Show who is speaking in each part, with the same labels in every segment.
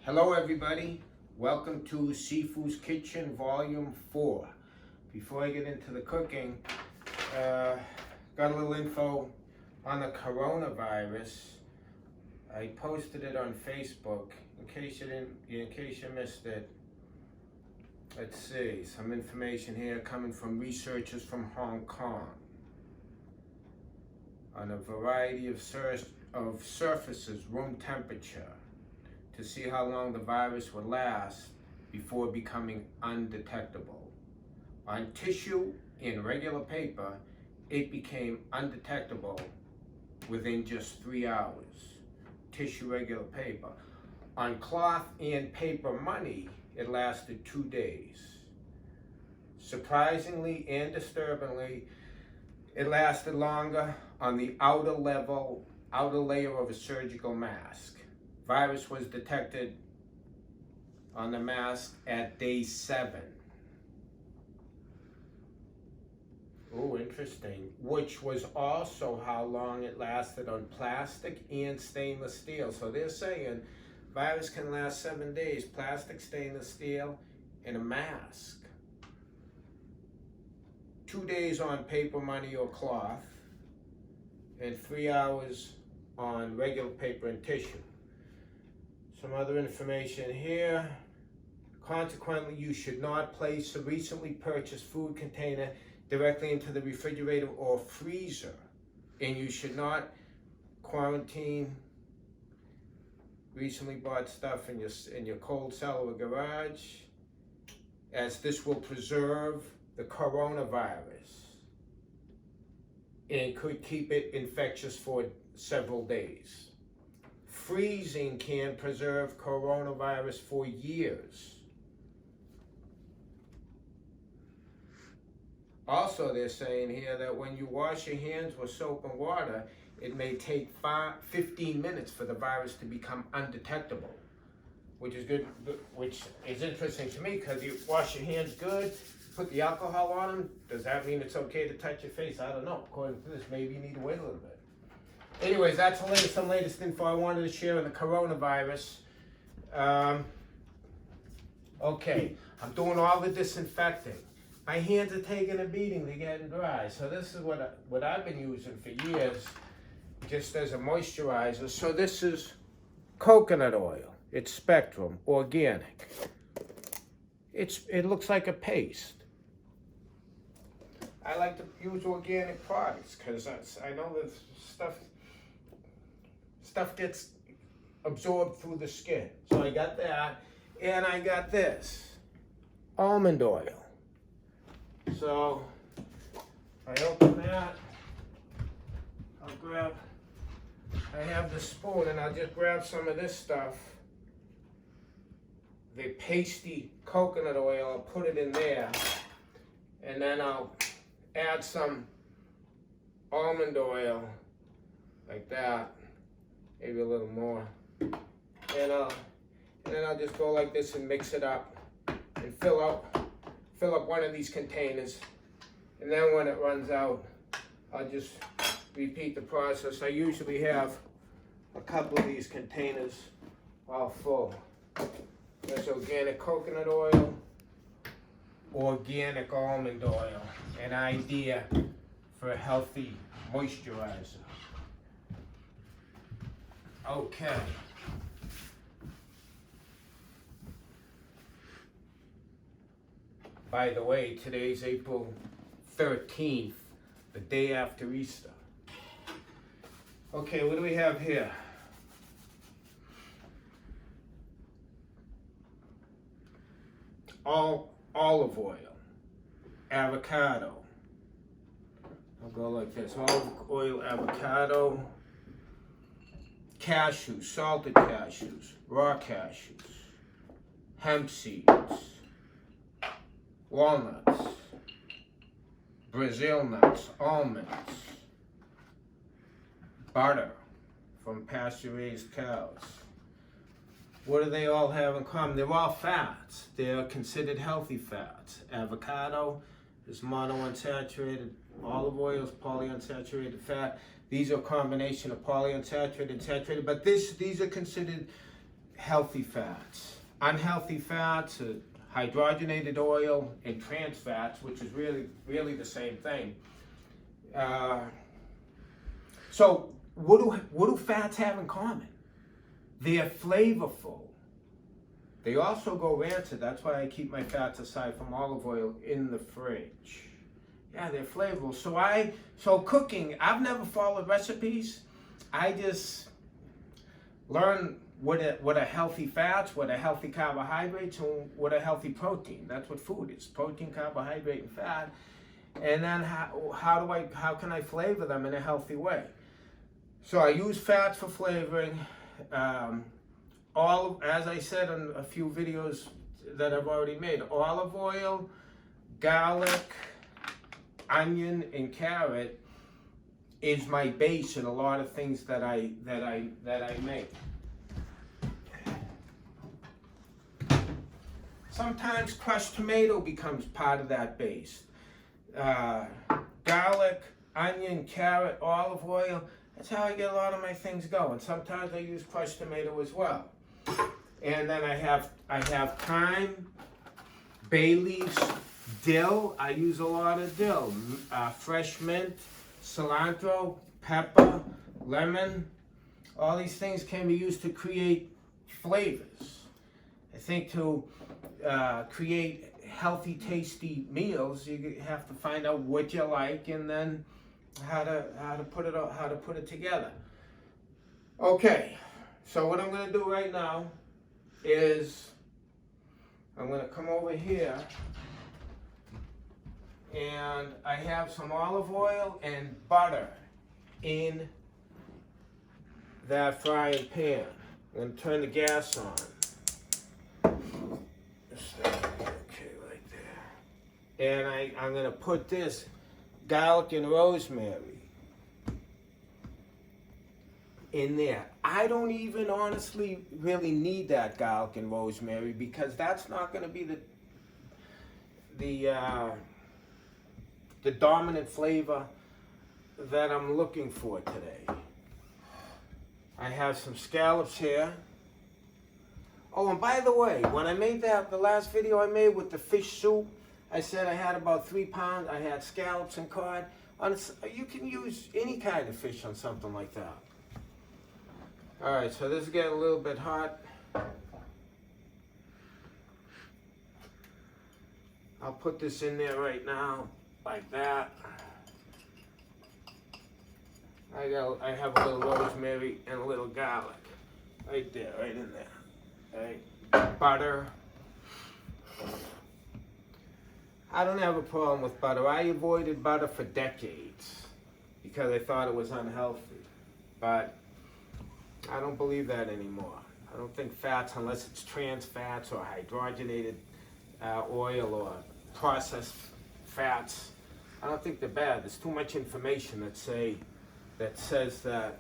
Speaker 1: Hello everybody, welcome to Sifu's Kitchen Volume 4. Before I get into the cooking, got a little info on the coronavirus. I posted it on Facebook in case you missed it. Let's see, some information here coming from researchers from Hong Kong on a variety of surfaces, room temperature, to see how long the virus would last before becoming undetectable. On tissue in regular paper, it became undetectable within just 3 hours. Tissue, regular paper. On cloth and paper money, it lasted 2 days. Surprisingly and disturbingly, it lasted longer on the outer layer of a surgical mask. Virus was detected on the mask at day 7. Oh, interesting. Which was also how long it lasted on plastic and stainless steel. So they're saying virus can last 7 days, plastic, stainless steel, and a mask. 2 days on paper, money, or cloth, and 3 hours on regular paper and tissue. Some other information here. Consequently, you should not place a recently purchased food container directly into the refrigerator or freezer. And you should not quarantine recently bought stuff in your cold cellar or garage, as this will preserve the coronavirus and could keep it infectious for several days. Freezing can preserve coronavirus for years. Also, they're saying here that when you wash your hands with soap and water, it may take 15 minutes for the virus to become undetectable, which is good, which is interesting to me because you wash your hands good, put the alcohol on them. Does that mean it's okay to touch your face? I don't know. According to this, maybe you need to wait a little bit. Anyways, that's some latest info I wanted to share on the coronavirus. Okay, I'm doing all the disinfecting. My hands are taking a beating, they're getting dry. So this is what I've been using for years, just as a moisturizer. So this is coconut oil. It's Spectrum, organic. It looks like a paste. I like to use organic products because I know that stuff gets absorbed through the skin. So I got that, and I got this, almond oil. So I open that, I have the spoon, and I'll just grab some of this stuff, the pasty coconut oil, I'll put it in there, and then I'll add some almond oil, like that, maybe a little more, and then I'll just go like this and mix it up and fill up one of these containers, and then when it runs out, I'll just repeat the process. I usually have a couple of these containers all full. There's organic coconut oil, organic almond oil, an idea for a healthy moisturizer. Okay. By the way, today's April 13th, the day after Easter. Okay, what do we have here? Olive oil, avocado. I'll go like this, olive oil, avocado, cashews, salted cashews, raw cashews, hemp seeds, walnuts, Brazil nuts, almonds, butter from pasture-raised cows. What do they all have in common? They're all fats. They're considered healthy fats. Avocado is monounsaturated. Olive oil is polyunsaturated fat. These are a combination of polyunsaturated and saturated, but these are considered healthy fats. Unhealthy fats are hydrogenated oil and trans fats, which is really the same thing. So what do fats have in common? They're flavorful. They also go rancid. That's why I keep my fats aside from olive oil in the fridge. Yeah, they're flavorful. So cooking, I've never followed recipes. I just learn what a healthy fats, what a healthy carbohydrates, and what a healthy protein. That's what food is: protein, carbohydrate, and fat. And then how can I flavor them in a healthy way? So I use fats for flavoring. As I said in a few videos that I've already made, olive oil, garlic, onion, and carrot is my base in a lot of things that I make. Sometimes crushed tomato becomes part of that base. Garlic, onion, carrot, olive oil. That's how I get a lot of my things going. Sometimes I use crushed tomato as well. And then I have thyme, bay leaves, dill. I use a lot of dill. Fresh mint, cilantro, pepper, lemon. All these things can be used to create flavors. I think to create healthy, tasty meals, you have to find out what you like and then how to put it together. Okay, so what I'm going to do right now is I'm going to come over here, and I have some olive oil and butter in that frying pan. I'm going to turn the gas on. Okay, like that. And I'm going to put this garlic and rosemary in there. I don't even honestly really need that garlic and rosemary because that's not going to be the dominant flavor that I'm looking for today. I have some scallops here. Oh, and by the way, when I made the last video I made with the fish soup, I said I had about 3 pounds. I had scallops and cod. You can use any kind of fish on something like that. All right, so this is getting a little bit hot. I'll put this in there right now, like that. I have a little rosemary and a little garlic, right there, right in there. Right, butter. I don't have a problem with butter. I avoided butter for decades because I thought it was unhealthy, but I don't believe that anymore. I don't think fats, unless it's trans fats or hydrogenated oil or processed fats, I don't think they're bad. There's too much information that says that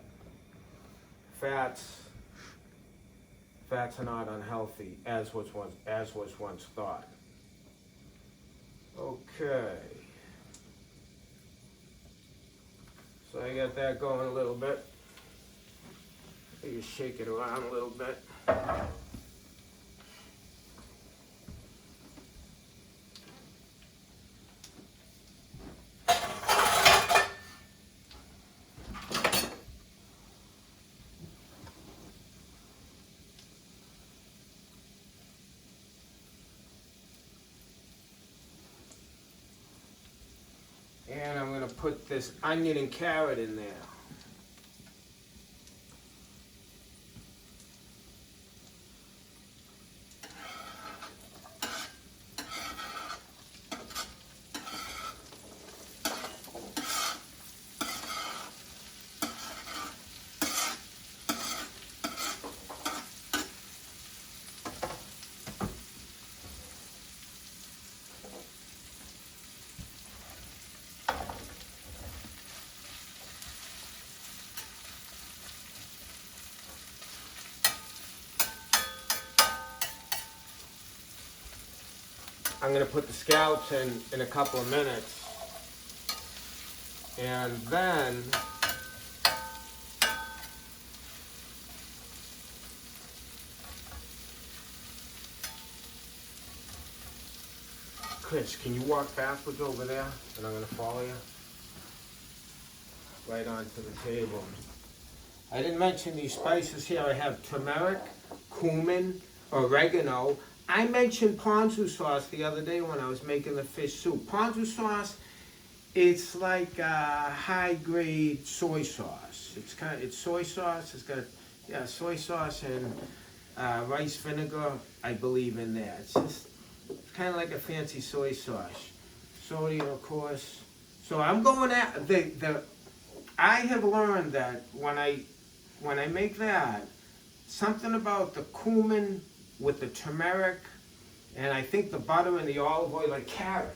Speaker 1: fats are not unhealthy as was once thought. Okay. So I got that going a little bit. You shake it around a little bit. And I'm going to put this onion and carrot in there. I'm going to put the scallops in a couple of minutes, and then Chris, can you walk backwards over there? And I'm gonna follow you. Right onto the table. I didn't mention these spices here. I have turmeric, cumin, oregano. I mentioned ponzu sauce the other day when I was making the fish soup. Ponzu sauce, it's like high-grade soy sauce. It's soy sauce. It's got soy sauce and rice vinegar, I believe, in there. It's kind of like a fancy soy sauce. Sodium, of course. So I'm going at I have learned that when I make that, something about the cumin with the turmeric, and I think the butter and the olive oil, like carrot,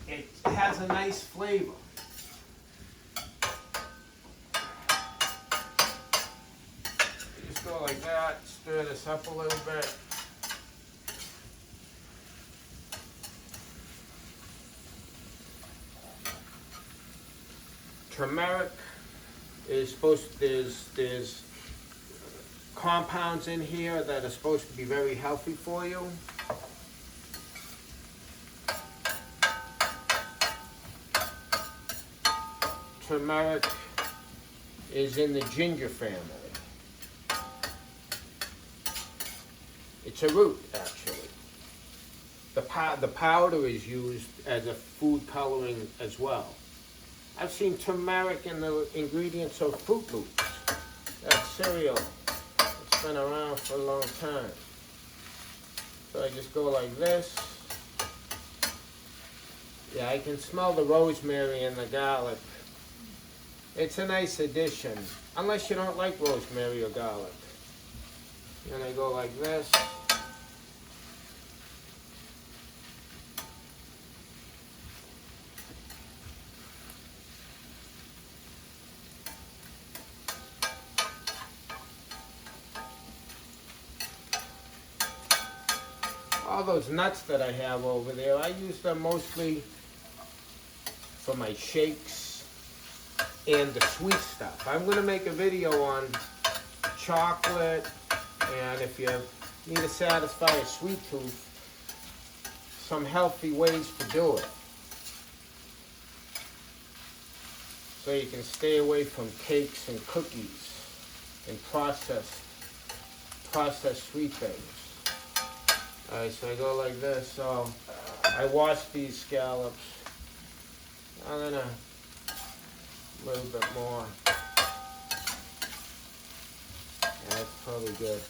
Speaker 1: it has a nice flavor. Just go like that, stir this up a little bit. Turmeric is there's compounds in here that are supposed to be very healthy for you. Turmeric is in the ginger family. It's a root, actually. The powder is used as a food coloring as well. I've seen turmeric in the ingredients of Fruit Loops. That cereal, it's been around for a long time. So I just go like this. Yeah, I can smell the rosemary and the garlic. It's a nice addition, unless you don't like rosemary or garlic. Then I go like this. All those nuts that I have over there, I use them mostly for my shakes and the sweet stuff. I'm going to make a video on chocolate, and if you need to satisfy a sweet tooth, some healthy ways to do it. So you can stay away from cakes and cookies and processed sweet things. Alright, so I go like this. So I wash these scallops. I'm gonna a little bit more. Yeah, that's probably good.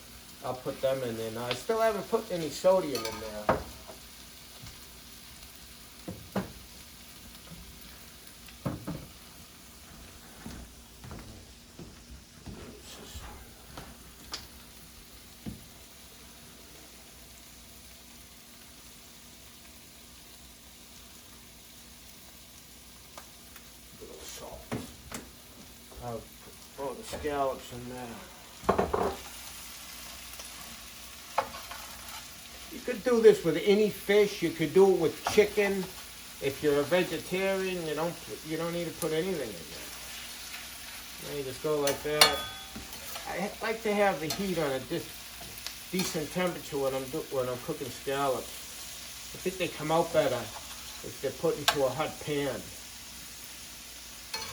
Speaker 1: I'll put them in there now. I still haven't put any sodium in there. I'll throw the scallops in there. You could do this with any fish. You could do it with chicken. If you're a vegetarian, you don't need to put anything in there. Now you just go like that. I like to have the heat on a decent temperature when I'm cooking scallops. I think they come out better if they're put into a hot pan.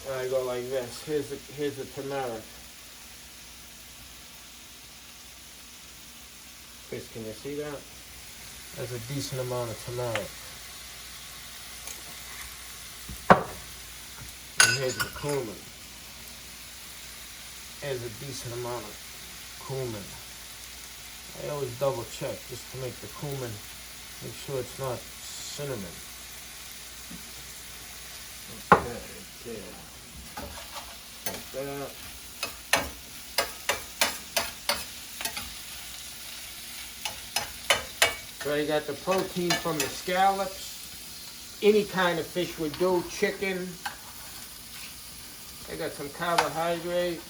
Speaker 1: And I go like this. Here's the turmeric. Chris, can you see that? That's a decent amount of turmeric. And here's the cumin. There's a decent amount of cumin. I always double check just to make the cumin, make sure it's not cinnamon. Okay, there. Like that. So I got the protein from the scallops. Any kind of fish would do. Chicken. I got some carbohydrate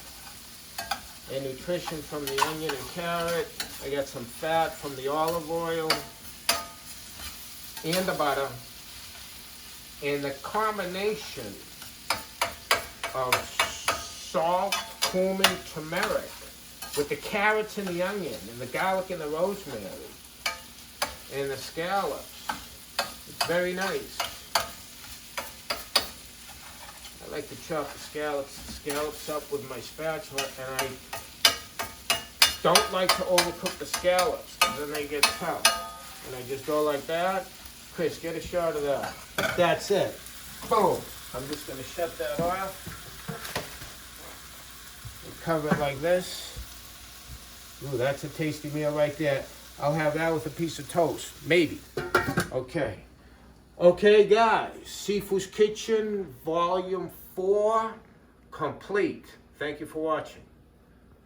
Speaker 1: and nutrition from the onion and carrot. I got some fat from the olive oil and the butter. And the combination of salt, cumin, turmeric with the carrots and the onion and the garlic and the rosemary and the scallops It's very nice. I like to chop the scallops up with my spatula, and I don't like to overcook the scallops, because then they get tough. And I just go like that. Chris, get a shot of that. That's it. Boom. I'm just going to shut that off. And cover it like this. Ooh, that's a tasty meal right there. I'll have that with a piece of toast. Maybe. Okay. Okay, guys. Sifu's Kitchen, Volume 4, complete. Thank you for watching.